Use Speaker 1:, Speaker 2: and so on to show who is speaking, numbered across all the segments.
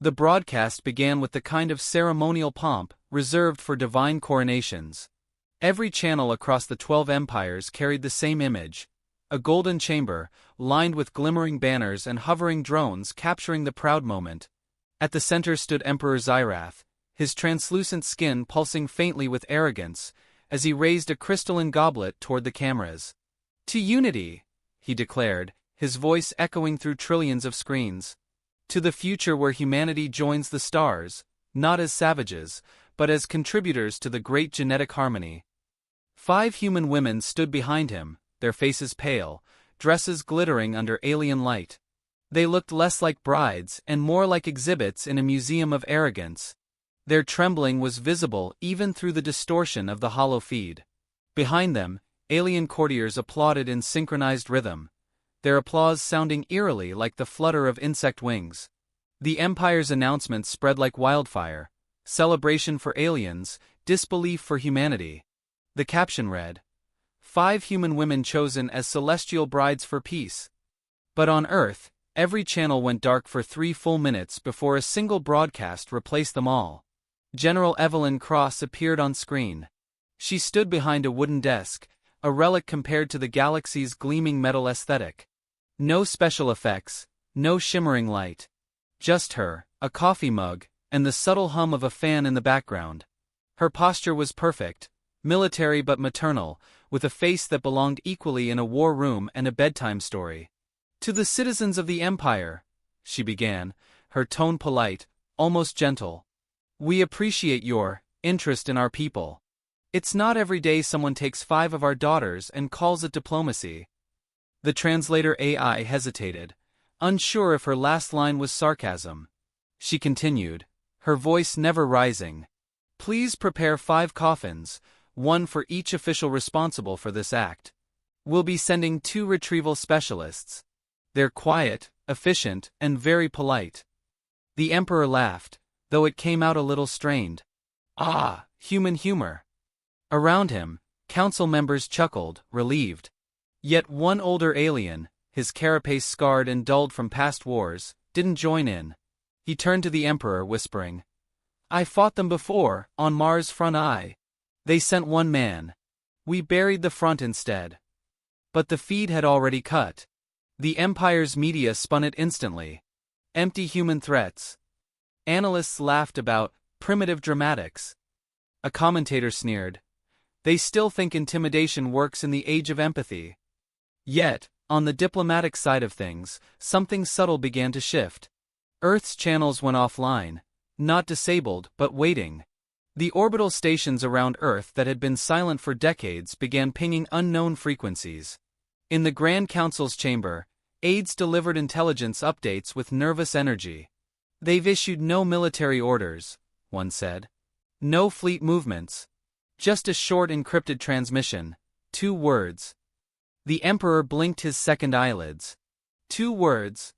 Speaker 1: The broadcast began with the kind of ceremonial pomp reserved for divine coronations. Every channel across the 12 empires carried the same image: a golden chamber, lined with glimmering banners and hovering drones capturing the proud moment. At the center stood Emperor Xyrath, his translucent skin pulsing faintly with arrogance, as he raised a crystalline goblet toward the cameras. "To unity," he declared, his voice echoing through trillions of screens. "To the future where humanity joins the stars, not as savages, but as contributors to the great genetic harmony." 5 human women stood behind him, their faces pale, dresses glittering under alien light. They looked less like brides and more like exhibits in a museum of arrogance. Their trembling was visible even through the distortion of the hollow feed. Behind them, alien courtiers applauded in synchronized rhythm, their applause sounding eerily like the flutter of insect wings. The Empire's announcement spread like wildfire: celebration for aliens, disbelief for humanity. The caption read, 5 human women chosen as celestial brides for peace. But on Earth, every channel went dark for 3 full minutes before a single broadcast replaced them all. General Evelyn Cross appeared on screen. She stood behind a wooden desk, a relic compared to the galaxy's gleaming metal aesthetic. No special effects, no shimmering light. Just her, a coffee mug, and the subtle hum of a fan in the background. Her posture was perfect, military but maternal, with a face that belonged equally in a war room and a bedtime story. "To the citizens of the Empire," she began, her tone polite, almost gentle. "We appreciate your interest in our people. It's not every day someone takes 5 of our daughters and calls it diplomacy." The translator AI hesitated, unsure if her last line was sarcasm. She continued, her voice never rising. "Please prepare 5 coffins, one for each official responsible for this act. We'll be sending 2 retrieval specialists. They're quiet, efficient, and very polite." The Emperor laughed, though it came out a little strained. "Ah, human humor." Around him, council members chuckled, relieved. Yet one older alien, his carapace scarred and dulled from past wars, didn't join in. He turned to the Emperor, whispering, "I fought them before, on Mars' front eye. They sent 1 man. We buried the front instead." But the feed had already cut. The Empire's media spun it instantly. Empty human threats. Analysts laughed about primitive dramatics. A commentator sneered, "They still think intimidation works in the age of empathy." Yet, on the diplomatic side of things, something subtle began to shift. Earth's channels went offline, not disabled but waiting. The orbital stations around Earth that had been silent for decades began pinging unknown frequencies. In the Grand Council's chamber, aides delivered intelligence updates with nervous energy. "They've issued no military orders," one said. "No fleet movements. Just a short encrypted transmission. 2 words." The Emperor blinked his second eyelids. 2 words.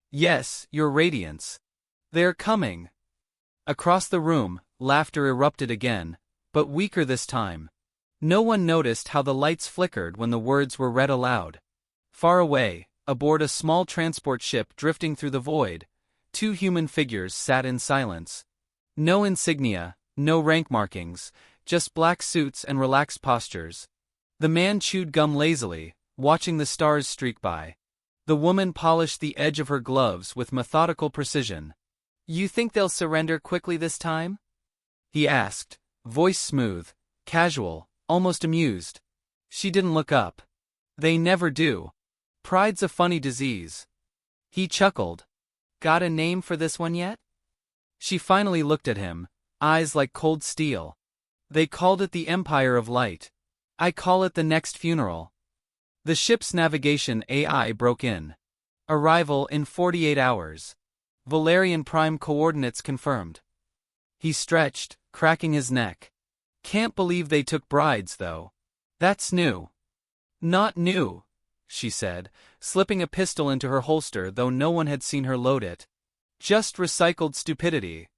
Speaker 1: "Yes, Your Radiance. They're coming." Across the room, laughter erupted again, but weaker this time. No one noticed how the lights flickered when the words were read aloud. Far away, aboard a small transport ship drifting through the void, 2 human figures sat in silence. No insignia, no rank markings, just black suits and relaxed postures. The man chewed gum lazily, watching the stars streak by. The woman polished the edge of her gloves with methodical precision. "You think they'll surrender quickly this time?" he asked, voice smooth, casual, almost amused. She didn't look up. "They never do. Pride's a funny disease." He chuckled. "Got a name for this one yet?" She finally looked at him, eyes like cold steel. "They called it the Empire of Light. I call it the next funeral." The ship's navigation AI broke in. "Arrival in 48 hours. Valerian Prime coordinates confirmed." He stretched, cracking his neck. "Can't believe they took brides, though. That's new." "Not new," she said, slipping a pistol into her holster though no one had seen her load it. "Just recycled stupidity."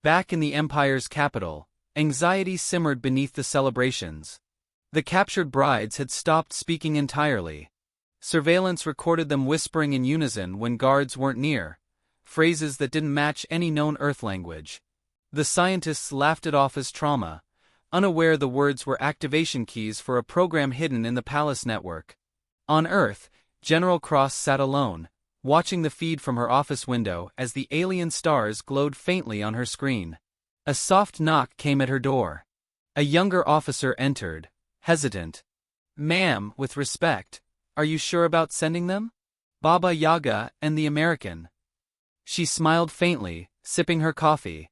Speaker 1: Back in the Empire's capital, anxiety simmered beneath the celebrations. The captured brides had stopped speaking entirely. Surveillance recorded them whispering in unison when guards weren't near, phrases that didn't match any known Earth language. The scientists laughed it off as trauma, unaware the words were activation keys for a program hidden in the palace network. On Earth, General Cross sat alone, watching the feed from her office window as the alien stars glowed faintly on her screen. A soft knock came at her door. A younger officer entered, hesitant. "Ma'am, with respect, are you sure about sending them? Baba Yaga and the American." She smiled faintly, sipping her coffee.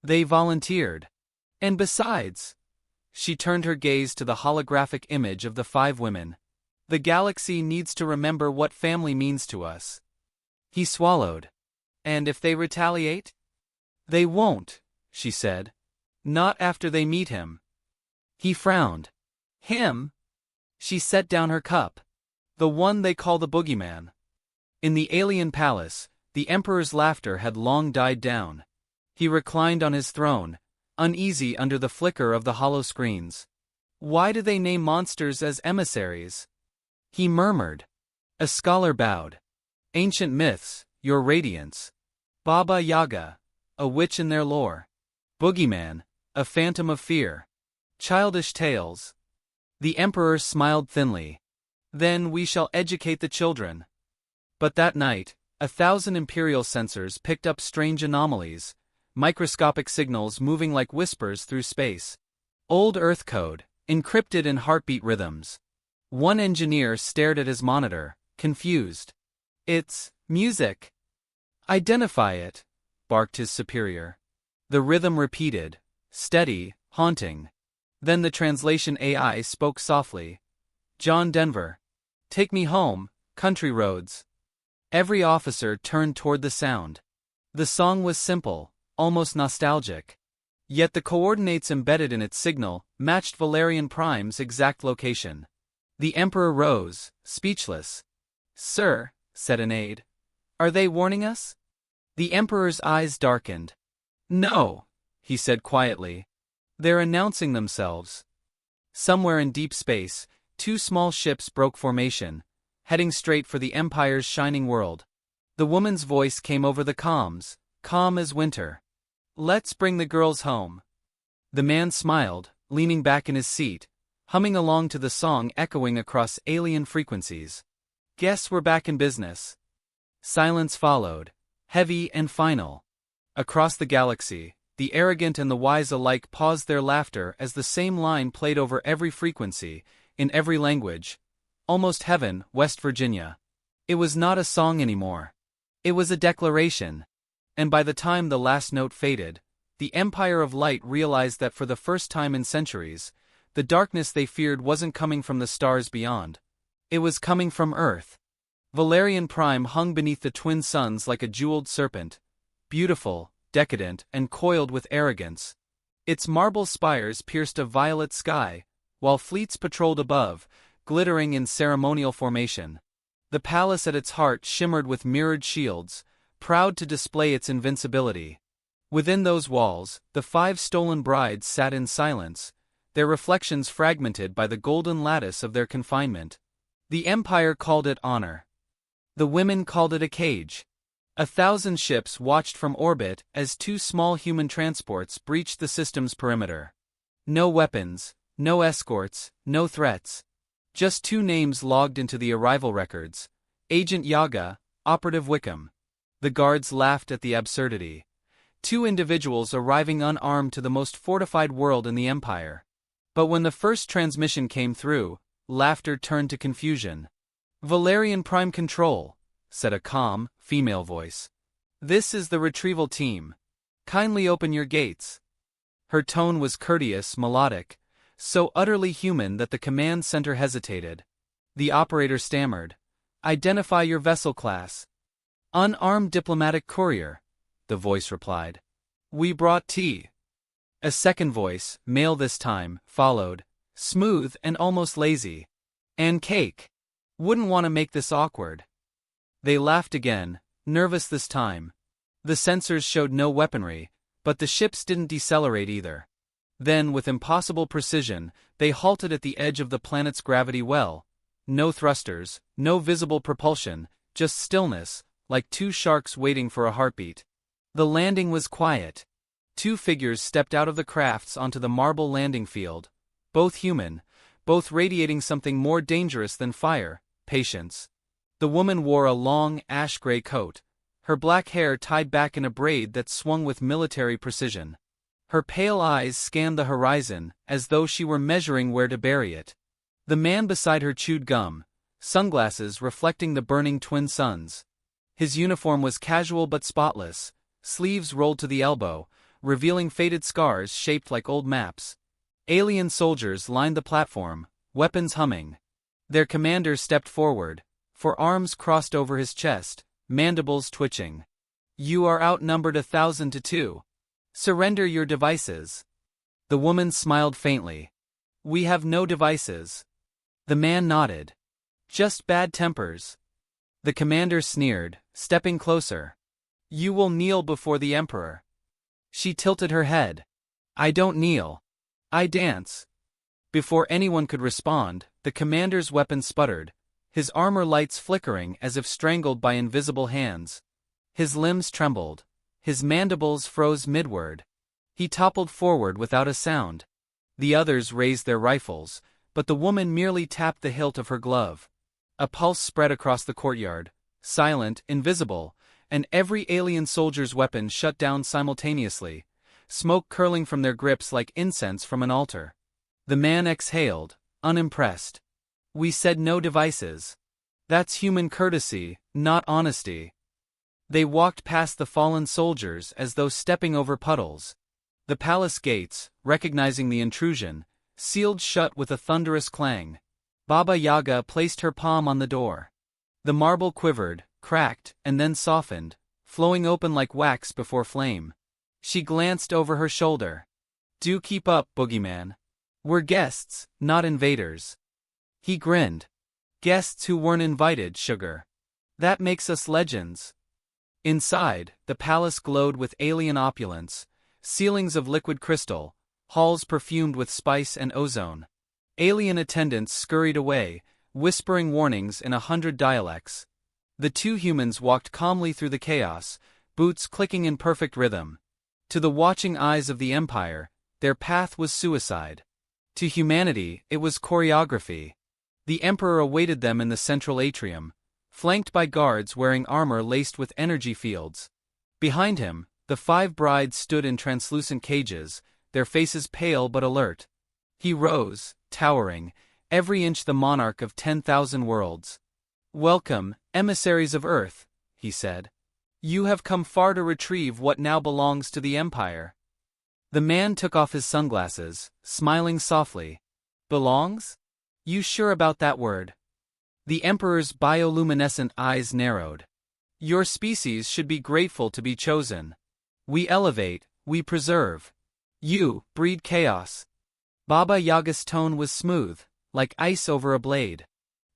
Speaker 1: "They volunteered. And besides..." She turned her gaze to the holographic image of the 5 women. "The galaxy needs to remember what family means to us." He swallowed. "And if they retaliate?" "They won't," she said. "Not after they meet him." He frowned. "Him?" She set down her cup. "The one they call the boogeyman." In the alien palace, the Emperor's laughter had long died down. He reclined on his throne, uneasy under the flicker of the hollow screens. "Why do they name monsters as emissaries?" He murmured. A scholar bowed. "Ancient myths, your radiance. Baba Yaga, a witch in their lore. Boogeyman, a phantom of fear. Childish tales." The Emperor smiled thinly. "Then we shall educate the children." But that night, 1,000 Imperial sensors picked up strange anomalies, microscopic signals moving like whispers through space. Old Earth code, encrypted in heartbeat rhythms. One engineer stared at his monitor, confused. "It's music." "Identify it," barked his superior. The rhythm repeated, steady, haunting. Then the translation AI spoke softly. "John Denver. Take me home, country roads." Every officer turned toward the sound. The song was simple, almost nostalgic. Yet the coordinates embedded in its signal matched Valerian Prime's exact location. The Emperor rose, speechless. "Sir," said an aide, "are they warning us?" The Emperor's eyes darkened. "No," he said quietly. "They're announcing themselves." Somewhere in deep space, 2 small ships broke formation, heading straight for the Empire's shining world. The woman's voice came over the comms, calm as winter. "Let's bring the girls home." The man smiled, leaning back in his seat, humming along to the song echoing across alien frequencies. "Guess we're back in business." Silence followed, heavy and final. Across the galaxy, the arrogant and the wise alike paused their laughter as the same line played over every frequency, in every language. Almost heaven, West Virginia. It was not a song anymore. It was a declaration. And by the time the last note faded, the Empire of Light realized that for the first time in centuries, the darkness they feared wasn't coming from the stars beyond. It was coming from Earth. Valerian Prime hung beneath the twin suns like a jeweled serpent, beautiful, decadent, and coiled with arrogance. Its marble spires pierced a violet sky, while fleets patrolled above, glittering in ceremonial formation. The palace at its heart shimmered with mirrored shields, proud to display its invincibility. Within those walls, the 5 stolen brides sat in silence, their reflections fragmented by the golden lattice of their confinement. The Empire called it honor. The women called it a cage. 1,000 ships watched from orbit as 2 small human transports breached the system's perimeter. No weapons, no escorts, no threats. Just 2 names logged into the arrival records: Agent Yaga, Operative Wickham. The guards laughed at the absurdity. 2 individuals arriving unarmed to the most fortified world in the Empire. But when the first transmission came through, laughter turned to confusion. "Valerian Prime Control," said a calm, female voice. "This is the retrieval team. Kindly open your gates." Her tone was courteous, melodic, so utterly human that the command center hesitated. The operator stammered. "Identify your vessel class." "Unarmed diplomatic courier," the voice replied. "We brought tea." A second voice, male this time, followed, smooth and almost lazy. "And cake. Wouldn't want to make this awkward." They laughed again, nervous this time. The sensors showed no weaponry, but the ships didn't decelerate either. Then, with impossible precision, they halted at the edge of the planet's gravity well. No thrusters, no visible propulsion, just stillness, like two sharks waiting for a heartbeat. The landing was quiet. Two figures stepped out of the crafts onto the marble landing field, both human, both radiating something more dangerous than fire: patience. The woman wore a long, ash-gray coat, her black hair tied back in a braid that swung with military precision. Her pale eyes scanned the horizon, as though she were measuring where to bury it. The man beside her chewed gum, sunglasses reflecting the burning twin suns. His uniform was casual but spotless, sleeves rolled to the elbow, revealing faded scars shaped like old maps. Alien soldiers lined the platform, weapons humming. Their commander stepped forward, forearms crossed over his chest, mandibles twitching. "You are outnumbered 1,000 to 2. Surrender your devices." The woman smiled faintly. "We have no devices." The man nodded. "Just bad tempers." The commander sneered, stepping closer. "You will kneel before the Emperor." She tilted her head. "I don't kneel. I dance." Before anyone could respond, the commander's weapon sputtered, his armor lights flickering as if strangled by invisible hands. His limbs trembled. His mandibles froze midward. He toppled forward without a sound. The others raised their rifles, but the woman merely tapped the hilt of her glove. A pulse spread across the courtyard, silent, invisible, and every alien soldier's weapon shut down simultaneously, smoke curling from their grips like incense from an altar. The man exhaled, unimpressed. "We said no devices. That's human courtesy, not honesty." They walked past the fallen soldiers as though stepping over puddles. The palace gates, recognizing the intrusion, sealed shut with a thunderous clang. Baba Yaga placed her palm on the door. The marble quivered, cracked, and then softened, flowing open like wax before flame. She glanced over her shoulder. "Do keep up, boogeyman. We're guests, not invaders." He grinned. "Guests who weren't invited, sugar. That makes us legends." Inside, the palace glowed with alien opulence, ceilings of liquid crystal, halls perfumed with spice and ozone. Alien attendants scurried away, whispering warnings in 100 dialects. The two humans walked calmly through the chaos, boots clicking in perfect rhythm. To the watching eyes of the Empire, their path was suicide. To humanity, it was choreography. The Emperor awaited them in the central atrium, flanked by guards wearing armor laced with energy fields. Behind him, the 5 brides stood in translucent cages, their faces pale but alert. He rose, towering, every inch the monarch of 10,000 worlds. "Welcome, emissaries of Earth," he said. "You have come far to retrieve what now belongs to the Empire." The man took off his sunglasses, smiling softly. "Belongs? You sure about that word?" The Emperor's bioluminescent eyes narrowed. "Your species should be grateful to be chosen. We elevate, we preserve. You breed chaos." Baba Yaga's tone was smooth, like ice over a blade.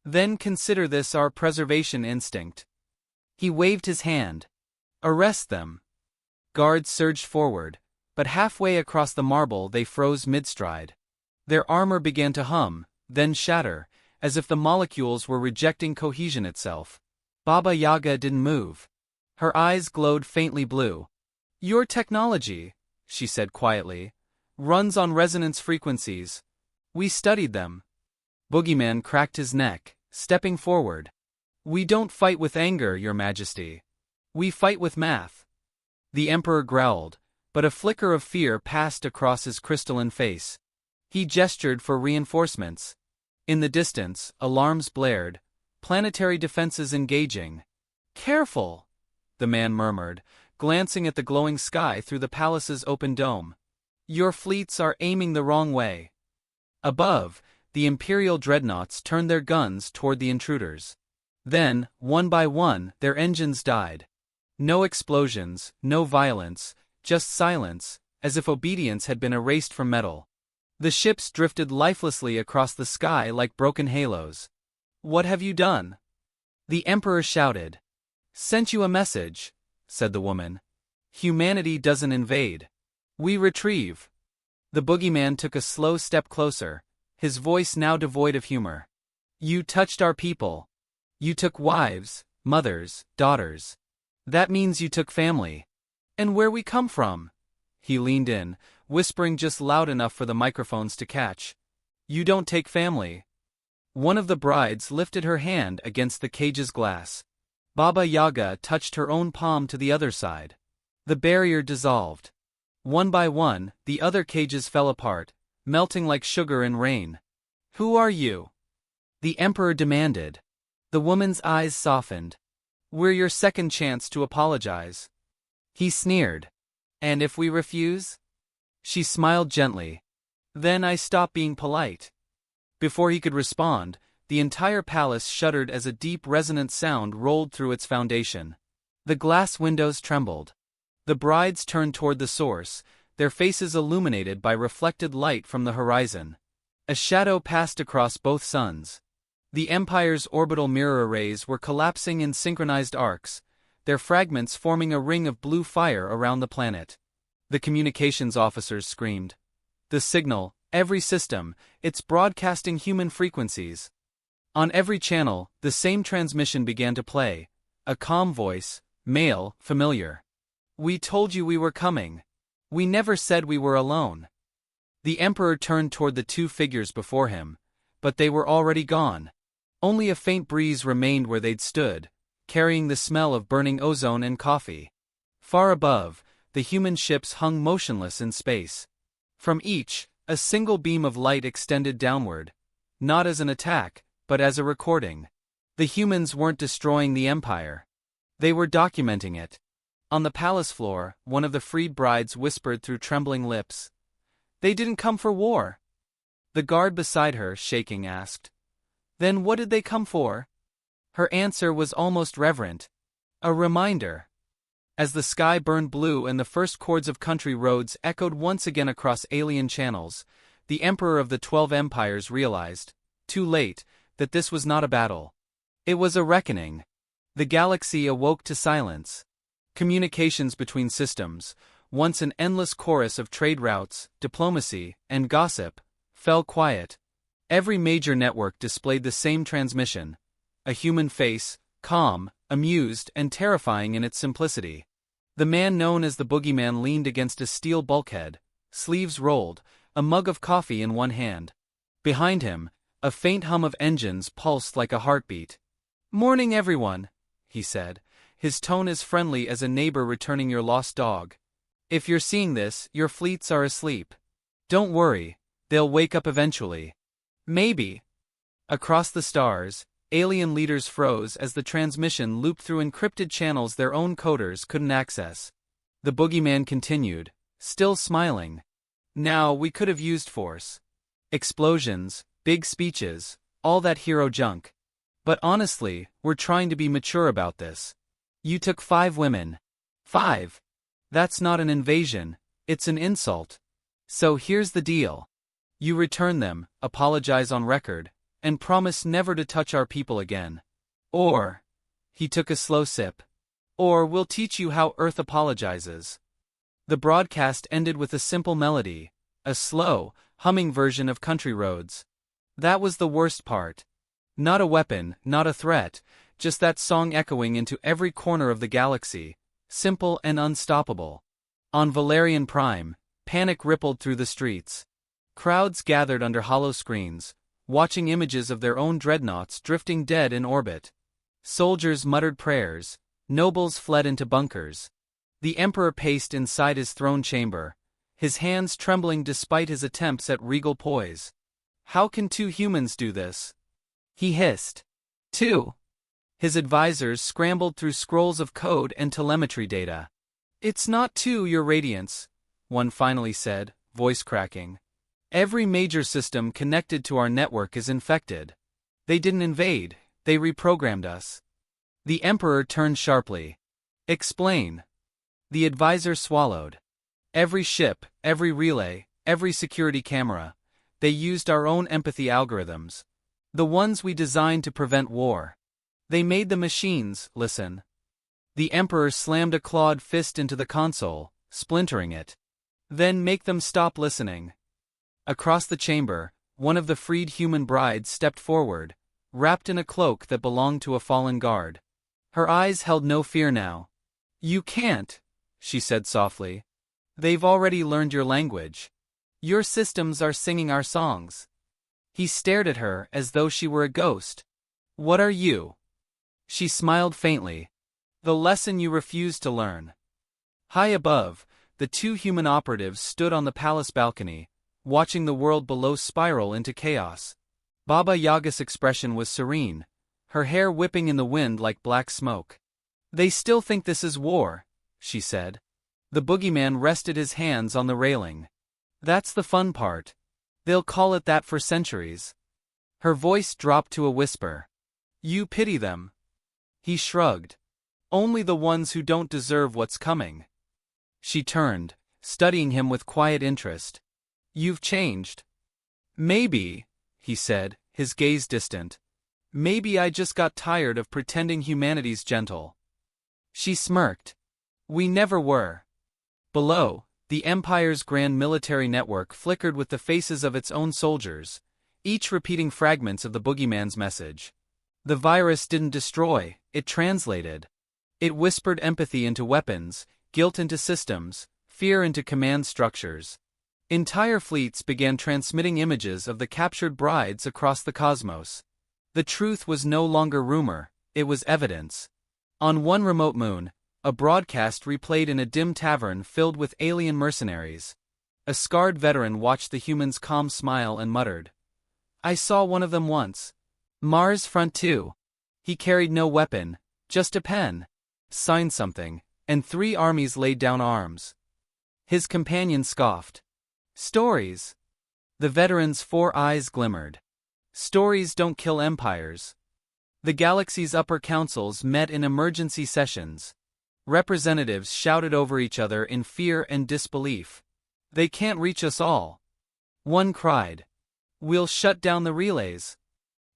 Speaker 1: "Then consider this our preservation instinct." He waved his hand. "Arrest them." Guards surged forward, but halfway across the marble they froze mid-stride. Their armor began to hum, then shatter, as if the molecules were rejecting cohesion itself. Baba Yaga didn't move. Her eyes glowed faintly blue. "Your technology," she said quietly, "runs on resonance frequencies. We studied them." Boogeyman cracked his neck, stepping forward. "We don't fight with anger, Your Majesty. We fight with math." The Emperor growled, but a flicker of fear passed across his crystalline face. He gestured for reinforcements. In the distance, alarms blared, planetary defenses engaging. "Careful," the man murmured, glancing at the glowing sky through the palace's open dome. "Your fleets are aiming the wrong way." Above, the Imperial dreadnoughts turned their guns toward the intruders. Then, one by one, their engines died. No explosions, no violence, just silence, as if obedience had been erased from metal. The ships drifted lifelessly across the sky like broken halos. "What have you done?" The Emperor shouted. "Sent you a message," said the woman. "Humanity doesn't invade. We retrieve." The boogeyman took a slow step closer, his voice now devoid of humor. "You touched our people. You took wives, mothers, daughters. That means you took family. And where we come from? He leaned in, whispering just loud enough for the microphones to catch. You don't take family. One of the brides lifted her hand against the cage's glass. Baba Yaga touched her own palm to the other side. The barrier dissolved. One by one, the other cages fell apart, melting like sugar in rain. Who are you? The emperor demanded. The woman's eyes softened. We're your second chance to apologize. He sneered. And if we refuse? She smiled gently. Then I stop being polite. Before he could respond, the entire palace shuddered as a deep resonant sound rolled through its foundation. The glass windows trembled. The brides turned toward the source, their faces illuminated by reflected light from the horizon. A shadow passed across both suns. The Empire's orbital mirror arrays were collapsing in synchronized arcs, their fragments forming a ring of blue fire around the planet. The communications officers screamed. The signal, every system, it's broadcasting human frequencies. On every channel, the same transmission began to play. A calm voice, male, familiar. We told you we were coming. We never said we were alone. The emperor turned toward the two figures before him, but they were already gone. Only a faint breeze remained where they'd stood, carrying the smell of burning ozone and coffee. Far above, the human ships hung motionless in space. From each, a single beam of light extended downward, not as an attack, but as a recording. The humans weren't destroying the empire. They were documenting it. On the palace floor, one of the freed brides whispered through trembling lips. They didn't come for war. The guard beside her, shaking, asked. Then what did they come for? Her answer was almost reverent. A reminder. As the sky burned blue and the first chords of country roads echoed once again across alien channels, the Emperor of the 12 Empires realized, too late, that this was not a battle. It was a reckoning. The galaxy awoke to silence. Communications between systems, once an endless chorus of trade routes, diplomacy, and gossip, fell quiet. Every major network displayed the same transmission. A human face, calm, amused, and terrifying in its simplicity. The man known as the boogeyman leaned against a steel bulkhead, sleeves rolled, a mug of coffee in one hand. Behind him, a faint hum of engines pulsed like a heartbeat. "Morning, everyone," he said, his tone as friendly as a neighbor returning your lost dog. "If you're seeing this, your fleets are asleep. Don't worry, they'll wake up eventually. Maybe." Across the stars, alien leaders froze as the transmission looped through encrypted channels their own coders couldn't access. The boogeyman continued, still smiling. "Now we could have used force. Explosions, big speeches, all that hero junk. But honestly, we're trying to be mature about this. You took 5 women. 5. That's not an invasion, it's an insult. So here's the deal. You return them, apologize on record, and promise never to touch our people again. Or," he took a slow sip, "or we'll teach you how Earth apologizes." The broadcast ended with a simple melody, a slow, humming version of Country Roads. That was the worst part. Not a weapon, not a threat, just that song echoing into every corner of the galaxy, simple and unstoppable. On Valerian Prime, panic rippled through the streets. Crowds gathered under hollow screens, watching images of their own dreadnoughts drifting dead in orbit. Soldiers muttered prayers, nobles fled into bunkers. The emperor paced inside his throne chamber, his hands trembling despite his attempts at regal poise. "How can 2 humans do this?" he hissed. "2." His advisors scrambled through scrolls of code and telemetry data. "It's not 2, Your Radiance," one finally said, voice cracking. "Every major system connected to our network is infected. They didn't invade, they reprogrammed us." The Emperor turned sharply. "Explain." The advisor swallowed. "Every ship, every relay, every security camera. They used our own empathy algorithms. The ones we designed to prevent war. They made the machines listen." The Emperor slammed a clawed fist into the console, splintering it. "Then make them stop listening." Across the chamber, one of the freed human brides stepped forward, wrapped in a cloak that belonged to a fallen guard. Her eyes held no fear now. You can't, she said softly. They've already learned your language. Your systems are singing our songs. He stared at her as though she were a ghost. What are you? She smiled faintly. The lesson you refuse to learn. High above, the two human operatives stood on the palace balcony, watching the world below spiral into chaos. Baba Yaga's expression was serene, her hair whipping in the wind like black smoke. They still think this is war, she said. The boogeyman rested his hands on the railing. That's the fun part. They'll call it that for centuries. Her voice dropped to a whisper. You pity them. He shrugged. Only the ones who don't deserve what's coming. She turned, studying him with quiet interest. You've changed. Maybe, he said, his gaze distant. Maybe I just got tired of pretending humanity's gentle. She smirked. We never were. Below, the Empire's grand military network flickered with the faces of its own soldiers, each repeating fragments of the boogeyman's message. The virus didn't destroy, it translated. It whispered empathy into weapons, guilt into systems, fear into command structures. Entire fleets began transmitting images of the captured brides across the cosmos. The truth was no longer rumor, it was evidence. On one remote moon, a broadcast replayed in a dim tavern filled with alien mercenaries. A scarred veteran watched the humans' calm smile and muttered. I saw one of them once. Mars Front 2. He carried no weapon, just a pen. Signed something, and 3 armies laid down arms. His companion scoffed. Stories. The veteran's 4 eyes glimmered. Stories don't kill empires. The galaxy's upper councils met in emergency sessions. Representatives shouted over each other in fear and disbelief. They can't reach us all. One cried. We'll shut down the relays.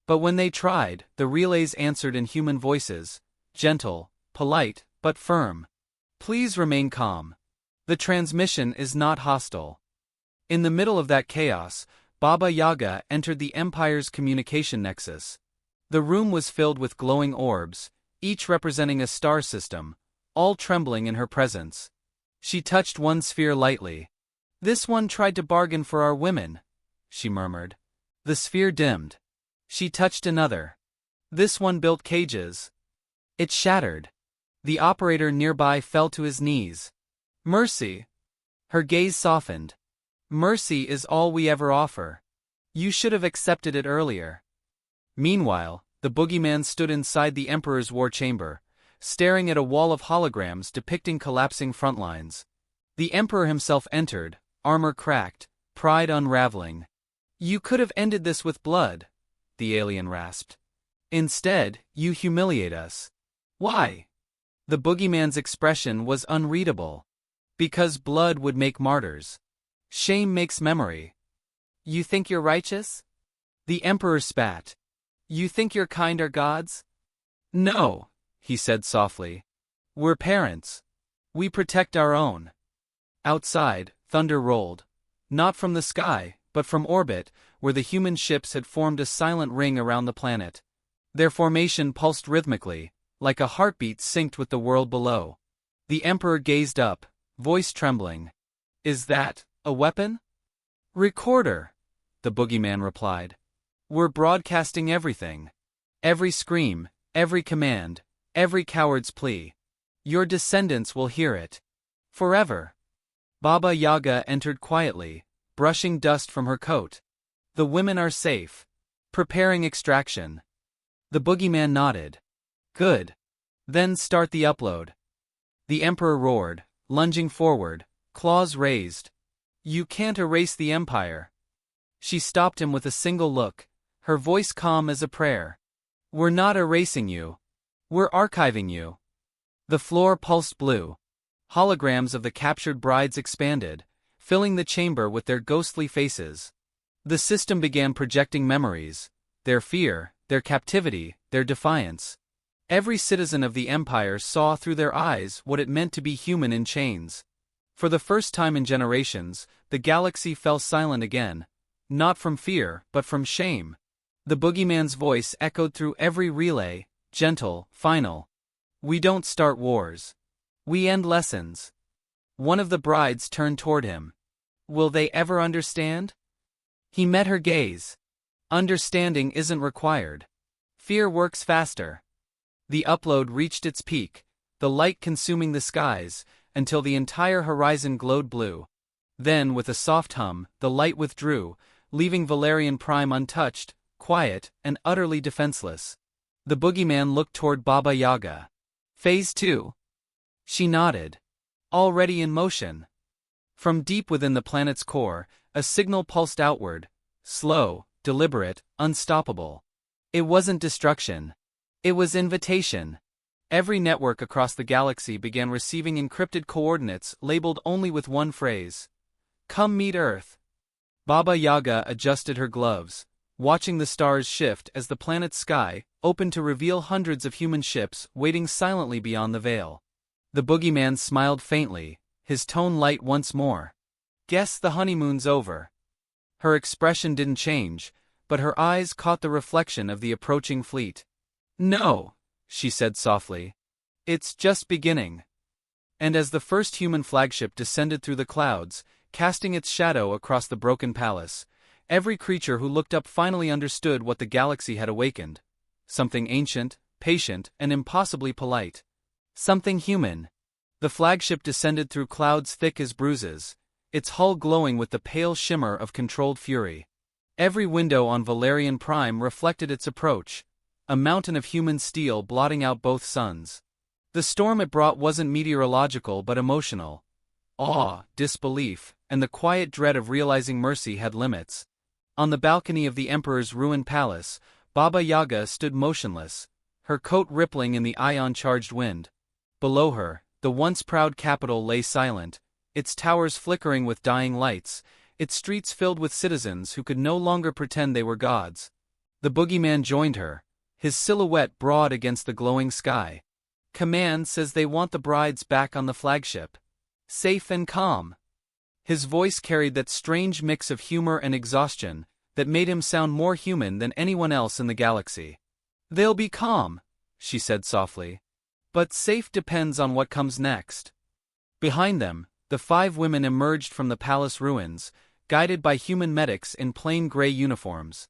Speaker 1: But when they tried, the relays answered in human voices, gentle, polite, but firm. Please remain calm. The transmission is not hostile. In the middle of that chaos, Baba Yaga entered the Empire's communication nexus. The room was filled with glowing orbs, each representing a star system, all trembling in her presence. She touched one sphere lightly. This one tried to bargain for our women, she murmured. The sphere dimmed. She touched another. This one built cages. It shattered. The operator nearby fell to his knees. Mercy. Her gaze softened. Mercy is all we ever offer. You should have accepted it earlier. Meanwhile, the boogeyman stood inside the Emperor's war chamber, staring at a wall of holograms depicting collapsing front lines. The Emperor himself entered, armor cracked, pride unraveling. You could have ended this with blood, the alien rasped. Instead, you humiliate us. Why? The boogeyman's expression was unreadable. Because blood would make martyrs. Shame makes memory. You think you're righteous? The Emperor spat. You think your kind are gods? No, he said softly. We're parents. We protect our own. Outside, thunder rolled. Not from the sky, but from orbit, where the human ships had formed a silent ring around the planet. Their formation pulsed rhythmically, like a heartbeat synced with the world below. The Emperor gazed up, voice trembling. Is that a weapon? Recorder, the boogeyman replied. We're broadcasting everything. Every scream, every command, every coward's plea. Your descendants will hear it. Forever. Baba Yaga entered quietly, brushing dust from her coat. The women are safe. Preparing extraction. The boogeyman nodded. Good. Then start the upload. The Emperor roared, lunging forward, claws raised. You can't erase the Empire. She stopped him with a single look, her voice calm as a prayer. We're not erasing you. We're archiving you. The floor pulsed blue. Holograms of the captured brides expanded, filling the chamber with their ghostly faces. The system began projecting memories, their fear, their captivity, their defiance. Every citizen of the Empire saw through their eyes what it meant to be human in chains. For the first time in generations, the galaxy fell silent again, not from fear, but from shame. The boogeyman's voice echoed through every relay, gentle, final. We don't start wars. We end lessons. One of the brides turned toward him. Will they ever understand? He met her gaze. Understanding isn't required. Fear works faster. The upload reached its peak, the light consuming the skies, until the entire horizon glowed blue. Then, with a soft hum, the light withdrew, leaving Valerian Prime untouched, quiet, and utterly defenseless. The boogeyman looked toward Baba Yaga. Phase 2. She nodded. Already in motion. From deep within the planet's core, a signal pulsed outward, slow, deliberate, unstoppable. It wasn't destruction. It was invitation. Every network across the galaxy began receiving encrypted coordinates labeled only with one phrase. Come meet Earth. Baba Yaga adjusted her gloves, watching the stars shift as the planet's sky opened to reveal hundreds of human ships waiting silently beyond the veil. The boogeyman smiled faintly, his tone light once more. Guess the honeymoon's over. Her expression didn't change, but her eyes caught the reflection of the approaching fleet. No, she said softly. It's just beginning. And as the first human flagship descended through the clouds, casting its shadow across the broken palace, every creature who looked up finally understood what the galaxy had awakened. Something ancient, patient, and impossibly polite. Something human. The flagship descended through clouds thick as bruises, its hull glowing with the pale shimmer of controlled fury. Every window on Valerian Prime reflected its approach, a mountain of human steel blotting out both suns. The storm it brought wasn't meteorological but emotional. Awe, disbelief, and the quiet dread of realizing mercy had limits. On the balcony of the Emperor's ruined palace, Baba Yaga stood motionless, her coat rippling in the ion-charged wind. Below her, the once proud capital lay silent, its towers flickering with dying lights, its streets filled with citizens who could no longer pretend they were gods. The boogeyman joined her, his silhouette broad against the glowing sky. Command says they want the brides back on the flagship. Safe and calm. His voice carried that strange mix of humor and exhaustion that made him sound more human than anyone else in the galaxy. They'll be calm, she said softly. But safe depends on what comes next. Behind them, the 5 women emerged from the palace ruins, guided by human medics in plain gray uniforms.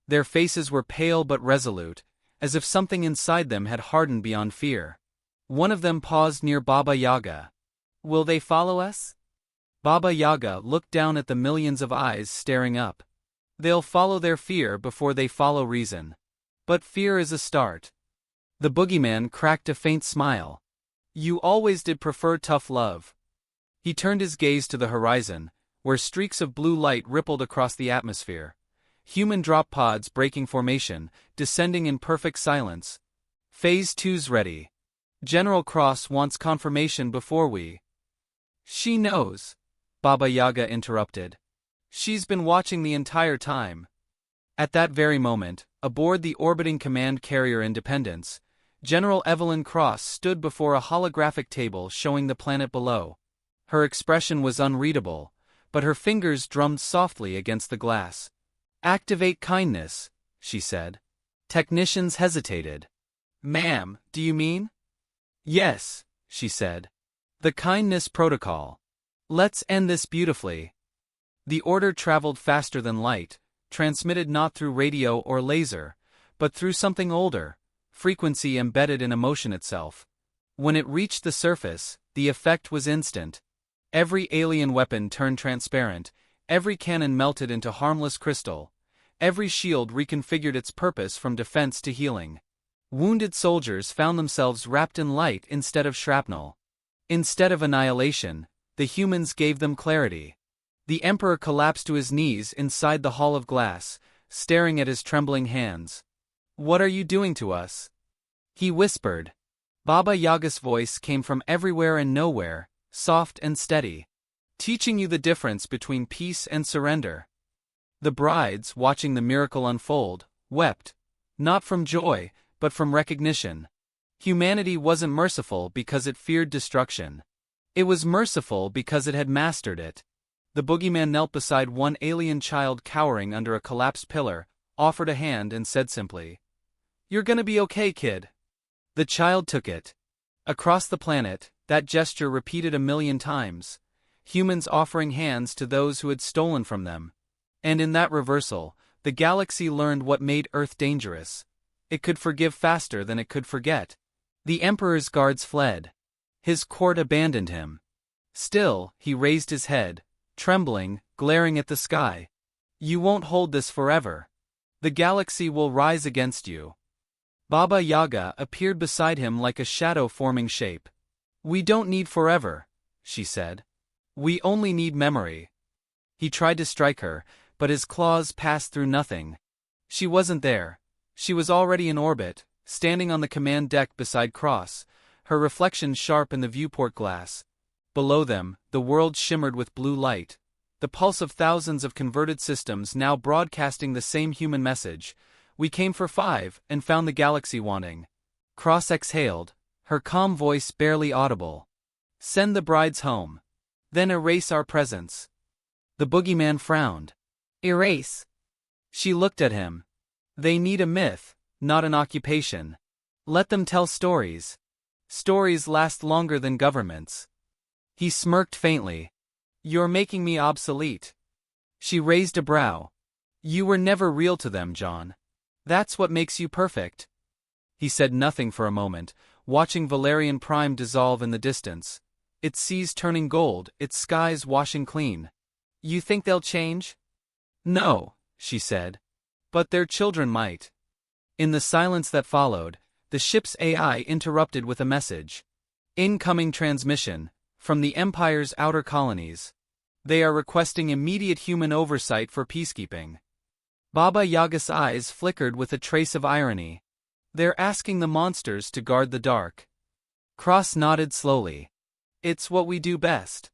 Speaker 1: Their faces were pale but resolute, as if something inside them had hardened beyond fear. One of them paused near Baba Yaga. Will they follow us? Baba Yaga looked down at the millions of eyes staring up. They'll follow their fear before they follow reason. But fear is a start. The boogeyman cracked a faint smile. You always did prefer tough love. He turned his gaze to the horizon, where streaks of blue light rippled across the atmosphere. Human drop pods breaking formation, descending in perfect silence. Phase 2's ready. General Cross wants confirmation before we. She knows, Baba Yaga interrupted. She's been watching the entire time. At that very moment, aboard the orbiting command carrier Independence, General Evelyn Cross stood before a holographic table showing the planet below. Her expression was unreadable, but her fingers drummed softly against the glass. Activate kindness, she said. Technicians hesitated. Ma'am, do you mean? Yes, she said. The kindness protocol. Let's end this beautifully. The order traveled faster than light, transmitted not through radio or laser, but through something older, frequency embedded in emotion itself. When it reached the surface, the effect was instant. Every alien weapon turned transparent, every cannon melted into harmless crystal, every shield reconfigured its purpose from defense to healing. Wounded soldiers found themselves wrapped in light instead of shrapnel. Instead of annihilation, the humans gave them clarity. The Emperor collapsed to his knees inside the hall of glass, staring at his trembling hands. What are you doing to us? He whispered. Baba Yaga's voice came from everywhere and nowhere, soft and steady. Teaching you the difference between peace and surrender. The brides, watching the miracle unfold, wept, not from joy, but from recognition. Humanity wasn't merciful because it feared destruction. It was merciful because it had mastered it. The boogeyman knelt beside one alien child cowering under a collapsed pillar, offered a hand and said simply, "You're gonna be okay, kid." The child took it. Across the planet, that gesture repeated 1,000,000 times, humans offering hands to those who had stolen from them. And in that reversal, the galaxy learned what made Earth dangerous. It could forgive faster than it could forget. The Emperor's guards fled. His court abandoned him. Still, he raised his head, trembling, glaring at the sky. You won't hold this forever. The galaxy will rise against you. Baba Yaga appeared beside him like a shadow-forming shape. We don't need forever, she said. We only need memory. He tried to strike her, but his claws passed through nothing. She wasn't there. She was already in orbit, standing on the command deck beside Cross, her reflection sharp in the viewport glass. Below them, the world shimmered with blue light, the pulse of thousands of converted systems now broadcasting the same human message. We came for 5 and found the galaxy wanting. Cross exhaled, her calm voice barely audible. Send the brides home. Then erase our presence. The boogeyman frowned. Erase. She looked at him. They need a myth, not an occupation. Let them tell stories. Stories last longer than governments. He smirked faintly. You're making me obsolete. She raised a brow. You were never real to them, John. That's what makes you perfect. He said nothing for a moment, watching Valerian Prime dissolve in the distance. Its seas turning gold, its skies washing clean. You think they'll change? No, she said. But their children might. In the silence that followed, the ship's AI interrupted with a message. Incoming transmission, from the Empire's outer colonies. They are requesting immediate human oversight for peacekeeping. Baba Yaga's eyes flickered with a trace of irony. They're asking the monsters to guard the dark. Cross nodded slowly. It's what we do best.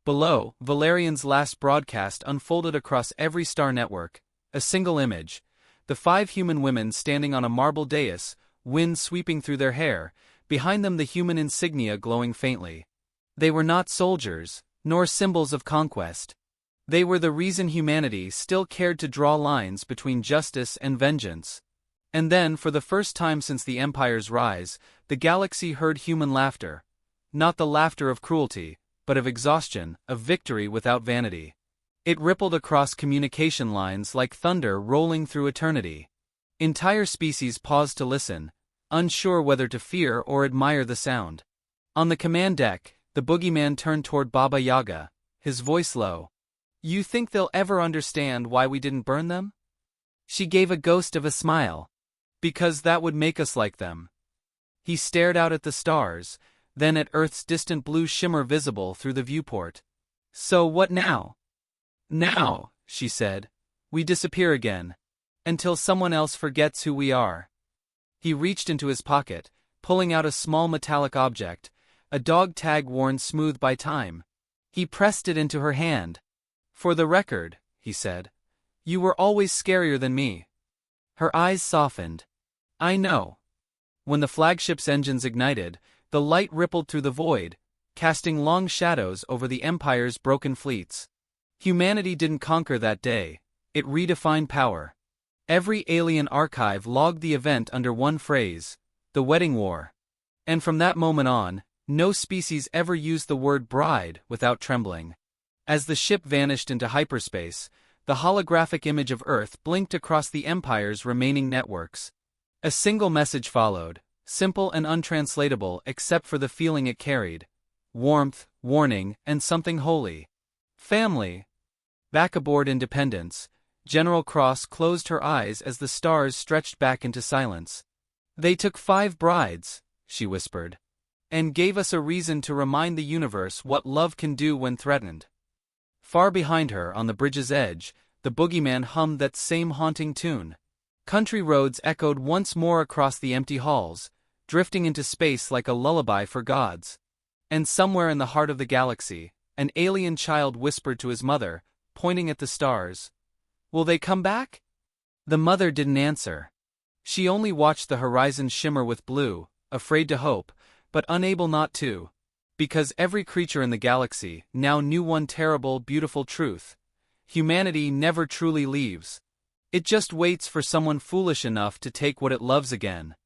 Speaker 1: Below, Valerian's last broadcast unfolded across every star network, a single image. The 5 human women standing on a marble dais, wind sweeping through their hair, behind them the human insignia glowing faintly. They were not soldiers, nor symbols of conquest. They were the reason humanity still cared to draw lines between justice and vengeance. And then, for the first time since the Empire's rise, the galaxy heard human laughter. Not the laughter of cruelty, but of exhaustion, of victory without vanity. It rippled across communication lines like thunder rolling through eternity. Entire species paused to listen, unsure whether to fear or admire the sound. On the command deck, the boogeyman turned toward Baba Yaga, his voice low. You think they'll ever understand why we didn't burn them? She gave a ghost of a smile. Because that would make us like them. He stared out at the stars, then at Earth's distant blue shimmer visible through the viewport. So what now? Now, she said, we disappear again. Until someone else forgets who we are. He reached into his pocket, pulling out a small metallic object, a dog tag worn smooth by time. He pressed it into her hand. For the record, he said, you were always scarier than me. Her eyes softened. I know. When the flagship's engines ignited, the light rippled through the void, casting long shadows over the Empire's broken fleets. Humanity didn't conquer that day, it redefined power. Every alien archive logged the event under one phrase, the wedding war. And from that moment on, no species ever used the word bride without trembling. As the ship vanished into hyperspace, the holographic image of Earth blinked across the Empire's remaining networks. A single message followed, simple and untranslatable except for the feeling it carried. Warmth, warning, and something holy. Family. Back aboard Independence, General Cross closed her eyes as the stars stretched back into silence. They took 5 brides, she whispered, and gave us a reason to remind the universe what love can do when threatened. Far behind her, on the bridge's edge, the boogeyman hummed that same haunting tune. Country roads echoed once more across the empty halls, drifting into space like a lullaby for gods. And somewhere in the heart of the galaxy, an alien child whispered to his mother, pointing at the stars, "Will they come back?" The mother didn't answer. She only watched the horizon shimmer with blue, afraid to hope, but unable not to. Because every creature in the galaxy now knew one terrible, beautiful truth. Humanity never truly leaves. It just waits for someone foolish enough to take what it loves again.